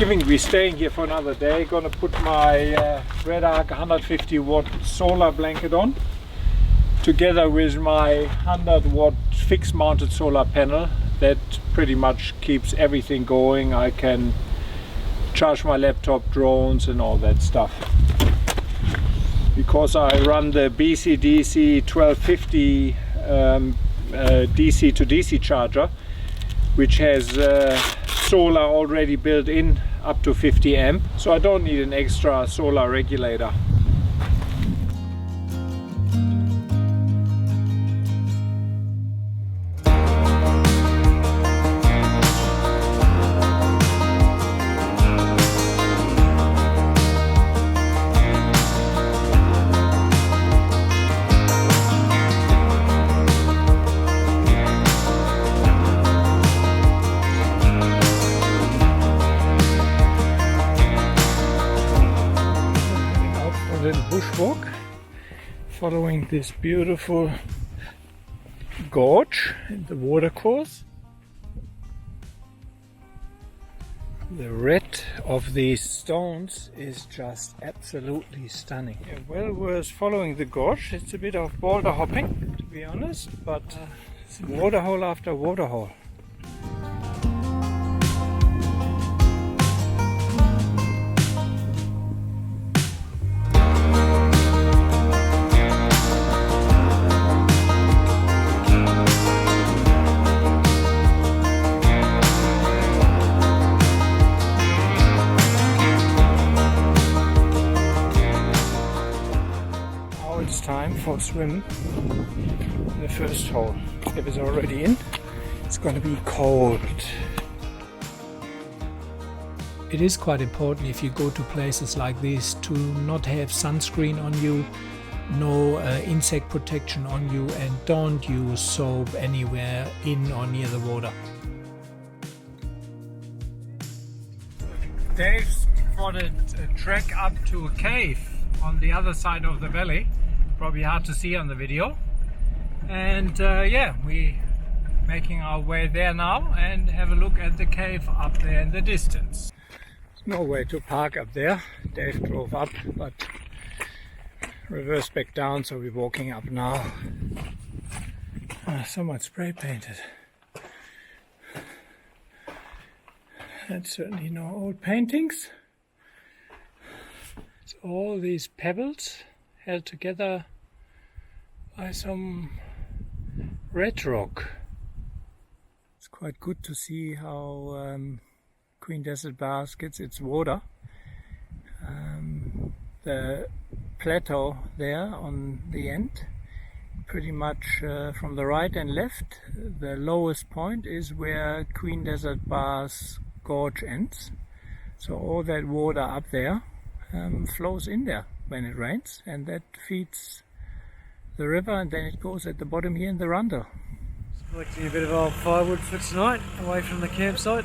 given we're staying here for another day, gonna put my Red Arc 150 watt solar blanket on, together with my 100 watt fixed mounted solar panel. That pretty much keeps everything going. I can charge my laptop, drones and all that stuff. Because I run the BCDC 1250 DC to DC charger, which has solar already built in up to 50 amp, so I don't need an extra solar regulator. Bushwalk following this beautiful gorge and the watercourse. The red of these stones is just absolutely stunning. Yeah, well worth following the gorge. It's a bit of boulder hopping, to be honest, but it's waterhole after waterhole. Time for a swim in the first hole. If it's already in, it's going to be cold. It is quite important if you go to places like this to not have sunscreen on you, no insect protection on you, and don't use soap anywhere in or near the water. Dave spotted a trek up to a cave on the other side of the valley. Probably hard to see on the video, and yeah, we're making our way there now and have a look at the cave up there in the distance. There's no way to park up there. Dave drove up but reversed back down, so we're walking up now. Someone spray painted. That's certainly no old paintings. It's all these pebbles held together by some red rock. It's quite good to see how Queen Desert Bass gets its water. The plateau there on the end, pretty much from the right and left, the lowest point is where Queen Desert Bass gorge ends. So all that water up there flows in there when it rains, and that feeds the river, and then it goes at the bottom here in the Rudall. Collecting a bit of old firewood for tonight, away from the campsite.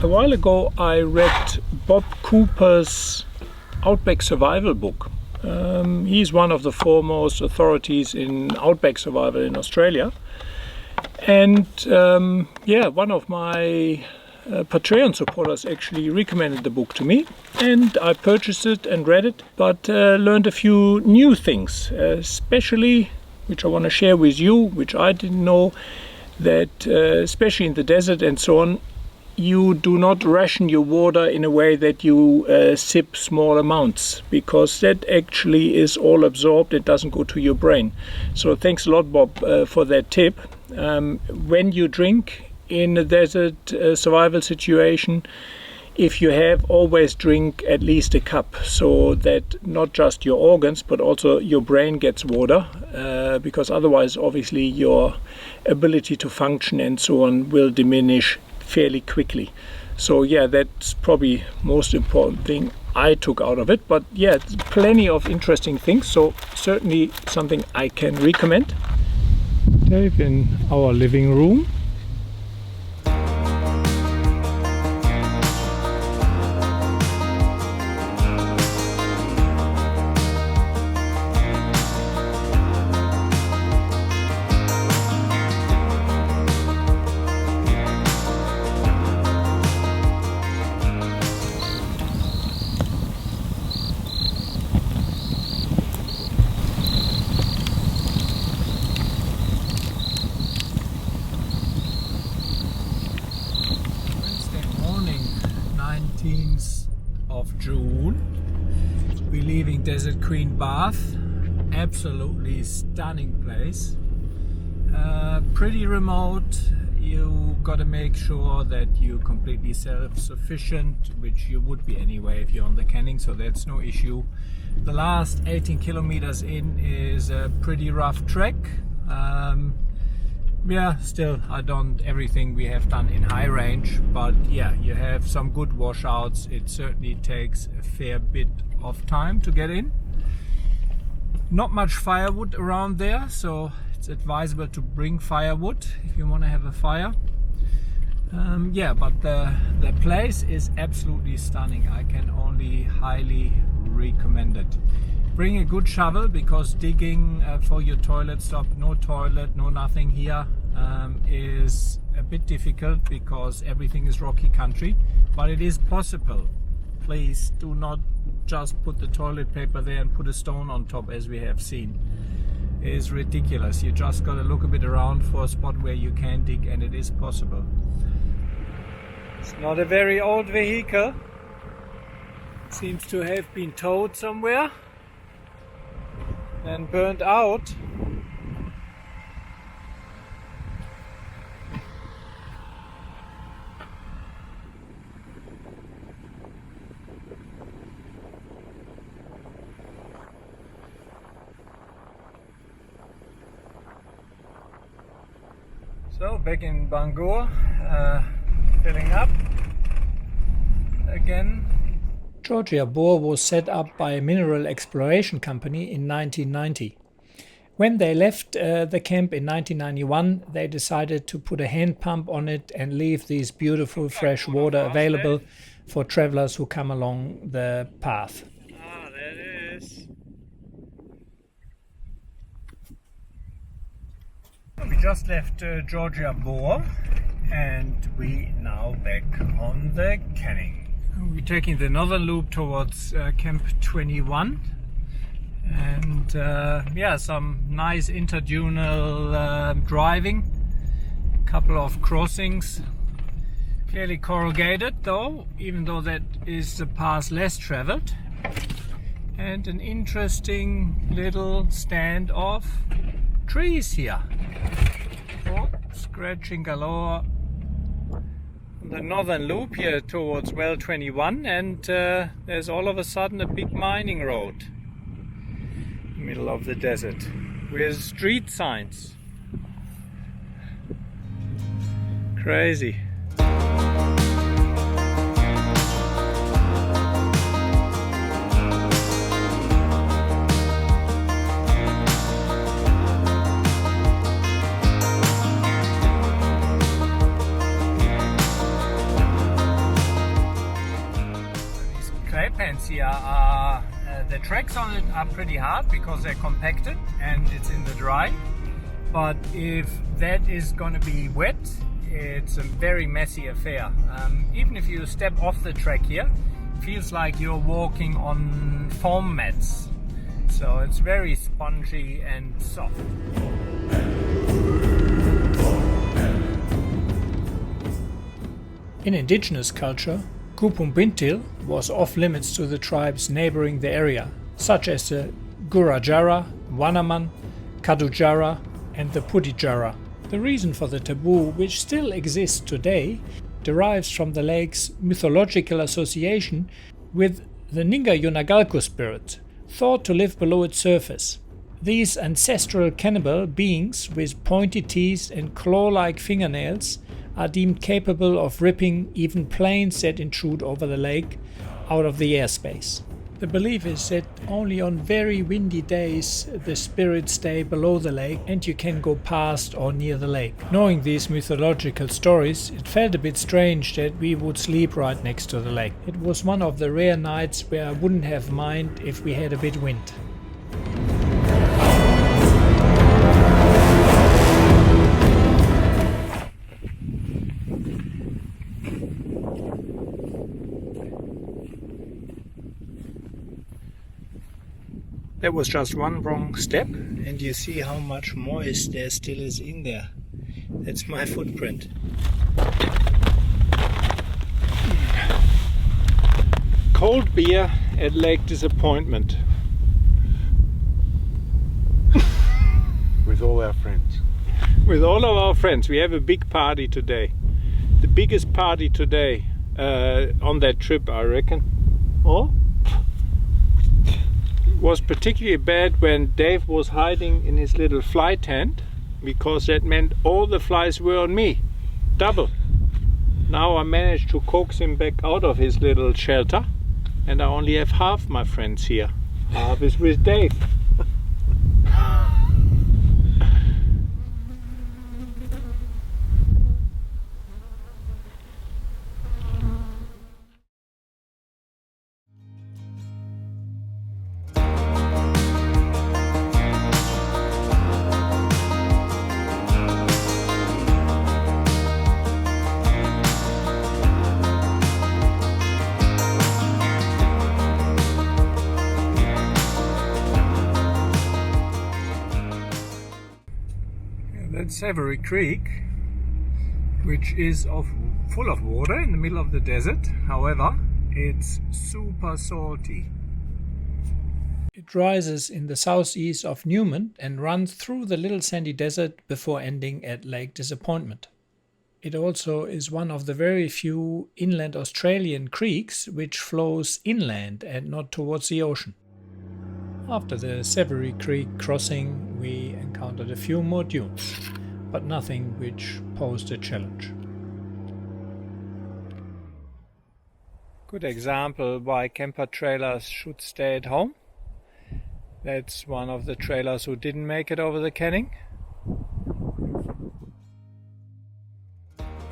A while ago I read Bob Cooper's Outback Survival book. He's one of the foremost authorities in outback survival in Australia, and yeah, one of my Patreon supporters actually recommended the book to me, and I purchased it and read it, but learned a few new things, especially which I want to share with you, which I didn't know, that especially in the desert and so on, you do not ration your water in a way that you sip small amounts, because that actually is all absorbed. It doesn't go to your brain. So thanks a lot, Bob, for that tip. When you drink in a desert survival situation, if you have, always drink at least a cup, so that not just your organs but also your brain gets water, because otherwise obviously your ability to function and so on will diminish fairly quickly. So yeah, that's probably most important thing I took out of it. But yeah, plenty of interesting things, so certainly something I can recommend. Dave in our living room. June. We're leaving Desert Queen Bath. Absolutely stunning place. Pretty remote. You got to make sure that you're completely self-sufficient, which you would be anyway if you're on the Canning, so that's no issue. The last 18 kilometers in is a pretty rough trek. Yeah, still I don't everything we have done in high range, but yeah, you have some good washouts. It certainly takes a fair bit of time to get in. Not much firewood around there, so it's advisable to bring firewood if you want to have a fire. Yeah, but the place is absolutely stunning. I can only highly recommend it. Bring a good shovel, because digging for your toilet stop, no toilet, no nothing here, is a bit difficult because everything is rocky country, but it is possible. Please do not just put the toilet paper there and put a stone on top as we have seen. It is ridiculous. You just got to look a bit around for a spot where you can dig, and it is possible. It's not a very old vehicle. Seems to have been towed somewhere and burned out. So back in Parnngurr, filling up again. Georgia Bohr was set up by a mineral exploration company in 1990. When they left the camp in 1991, they decided to put a hand pump on it and leave these beautiful fresh water available for travelers who come along the path. Ah, there it is. We just left Georgia Bohr and we now back on the Canning. We're taking the northern loop towards Camp 21, and yeah, some nice interdunal driving, a couple of crossings, clearly corrugated though, even though that is the path less traveled, and an interesting little stand of trees here. Oh, scratching galore. The northern loop here towards well 21, and there's all of a sudden a big mining road middle of the desert with street signs. Crazy. Here are the tracks on it are pretty hard because they're compacted and it's in the dry, but if that is going to be wet, it's a very messy affair. Even if you step off the track here, it feels like you're walking on foam mats, so it's very spongy and soft. In indigenous culture, Kumpumpintil was off limits to the tribes neighboring the area, such as the Gurajara, Wanaman, Kadujara and the Pudijara. The reason for the taboo, which still exists today, derives from the lake's mythological association with the Ngayurnangalku spirit, thought to live below its surface. These ancestral cannibal beings with pointy teeth and claw-like fingernails are deemed capable of ripping even planes that intrude over the lake out of the airspace. The belief is that only on very windy days the spirits stay below the lake and you can go past or near the lake. Knowing these mythological stories, it felt a bit strange that we would sleep right next to the lake. It was one of the rare nights where I wouldn't have mind if we had a bit wind. That was just one wrong step, and you see how much moist there still is in there. That's my footprint. cold beer at Lake Disappointment. With all our friends. With all of our friends. We have a big party today. The biggest party today on that trip, I reckon. Oh? It was particularly bad when Dave was hiding in his little fly tent, because that meant all the flies were on me. Double. Now I managed to coax him back out of his little shelter, and I only have half my friends here. Half is with Dave. That's Savory Creek, which is full of water in the middle of the desert. However, it's super salty. It rises in the southeast of Newman and runs through the little sandy desert before ending at Lake Disappointment. It also is one of the very few inland Australian creeks which flows inland and not towards the ocean. After the Savory Creek crossing, we encountered a few more dunes, but nothing which posed a challenge. Good example why camper trailers should stay at home. That's one of the trailers who didn't make it over the canning.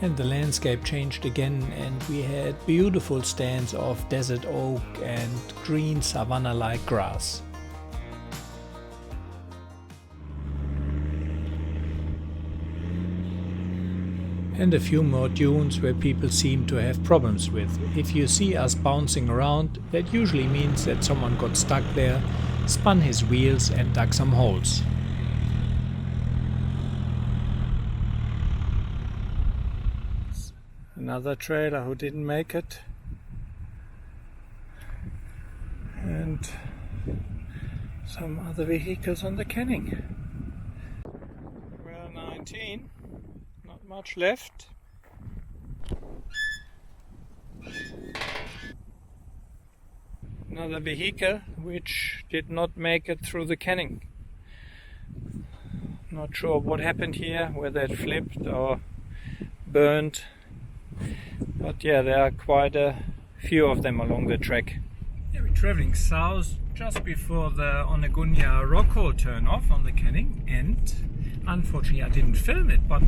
And the landscape changed again, and we had beautiful stands of desert oak and green savanna-like grass. And a few more dunes where people seem to have problems with. If you see us bouncing around, that usually means that someone got stuck there, spun his wheels and dug some holes. Another trailer who didn't make it. And some other vehicles on the canning. Well, 19. Not much left. Another vehicle which did not make it through the canning. Not sure what happened here, whether it flipped or burned. But yeah, there are quite a few of them along the track. Yeah, we're traveling south just before the Onegunya Rockhole turn off on the canning, and unfortunately I didn't film it, but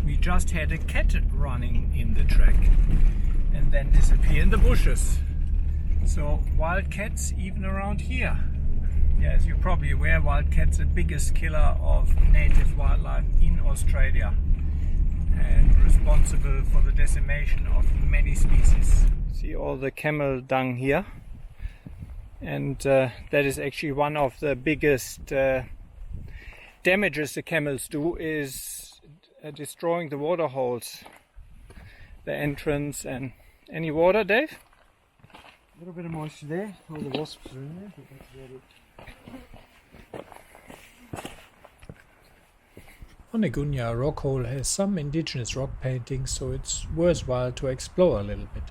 we just had a cat running in the track and then disappear in the bushes. So wildcats even around here. Yeah, as you're probably aware, wildcats are the biggest killer of native wildlife in Australia and responsible for the decimation of many species. See all the camel dung here, and that is actually one of the biggest damages the camels do, is destroying the water holes, the entrance. And any water, Dave? A little bit of moisture there, all the wasps are in there, but that's about it. Onegunya Rockhole has some indigenous rock paintings, so it's worthwhile to explore a little bit.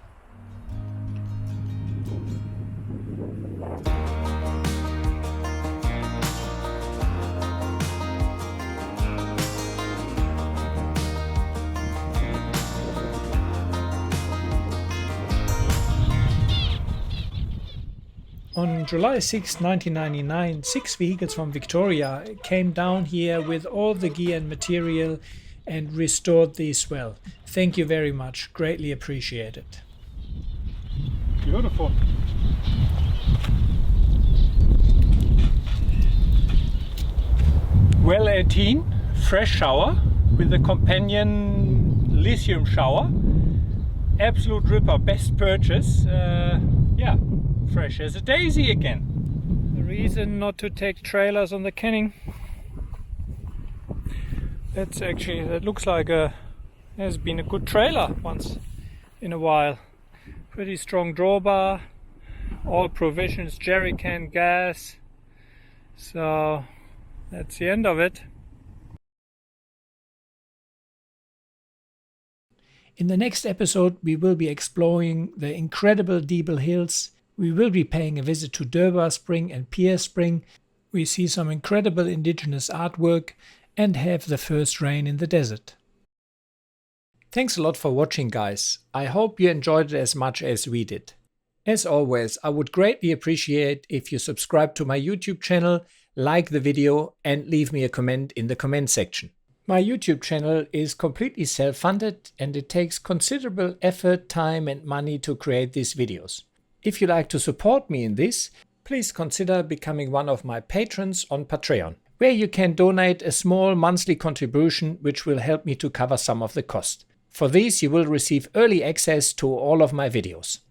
On July 6, 1999, 6 vehicles from Victoria came down here with all the gear and material and restored these well. Thank you very much, greatly appreciated. Beautiful. Well 18, fresh shower with a companion lithium shower. Absolute ripper, best purchase. Yeah. Fresh as a daisy again. The reason not to take trailers on the canning. That looks like has been a good trailer once in a while. Pretty strong drawbar, all provisions, jerry can, gas. So that's the end of it. In the next episode, we will be exploring the incredible Deeble Hills. We will be paying a visit to Durbar Spring and Pierre Spring. We see some incredible indigenous artwork and have the first rain in the desert. Thanks a lot for watching, guys. I hope you enjoyed it as much as we did. As always, I would greatly appreciate if you subscribe to my YouTube channel, like the video and leave me a comment in the comment section. My YouTube channel is completely self-funded and it takes considerable effort, time and money to create these videos. If you'd like to support me in this, please consider becoming one of my patrons on Patreon, where you can donate a small monthly contribution which will help me to cover some of the cost. For these you will receive early access to all of my videos.